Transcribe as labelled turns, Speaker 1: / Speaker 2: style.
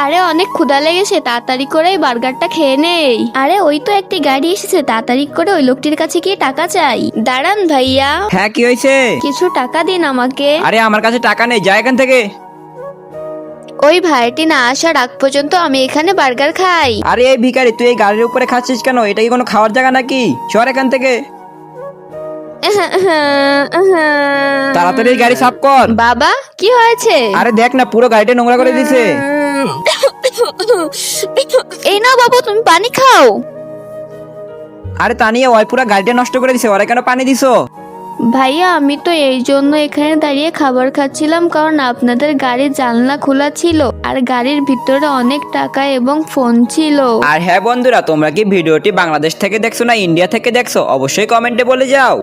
Speaker 1: আরে অনেক ক্ষুধা লেগেছে, তাড়াতাড়ি করে এই বার্গারটা খেয়ে নেই। আরে ওই তো একটি গাড়ি এসেছে, তাড়াতাড়ি করে ওই লোকটির কাছে গিয়ে টাকা চাই। দাঁড়ান ভাইয়া,
Speaker 2: হ্যাঁ, কি হয়েছে?
Speaker 1: কিছু টাকা দিন আমাকে।
Speaker 2: আরে আমার কাছে টাকা নেই, যা এখান থেকে।
Speaker 1: ওই ভাইটি না আসার আগ পর্যন্ত আমি এখানে বার্গার খাই।
Speaker 2: আরে এই ভিখারি, তুই এই গাড়ির উপরে খাচ্ছিস কেন? এটা কি কোনো খাওয়ার জায়গা নাকি? সর এখান থেকে, তাড়াতাড়ি এই গাড়ি সাফ কর।
Speaker 1: বাবা কি হয়েছে?
Speaker 2: আরে দেখ না, পুরো গাড়িটা নোংরা করে দিছে।
Speaker 1: এই নাও বাবু, তুমি পানি খাও।
Speaker 2: আরে তা নিয়ে ওই পুরো গাড়িটা নষ্ট করে দিছে, ওরা কেন পানি দিছো?
Speaker 1: ভাইয়া আমি তো এই জন্য এখানে দাঁড়িয়ে খাবার খাচ্ছিলাম, কারণ আপনাদের গাড়ির জানলা খোলা ছিল আর গাড়ির ভিতরে অনেক টাকা এবং ফোন ছিল।
Speaker 2: আর হ্যাঁ বন্ধুরা, তোমরা কি ভিডিওটি বাংলাদেশ থেকে দেখছো না ইন্ডিয়া থেকে দেখছো? অবশ্যই কমেন্টে বলে যাও।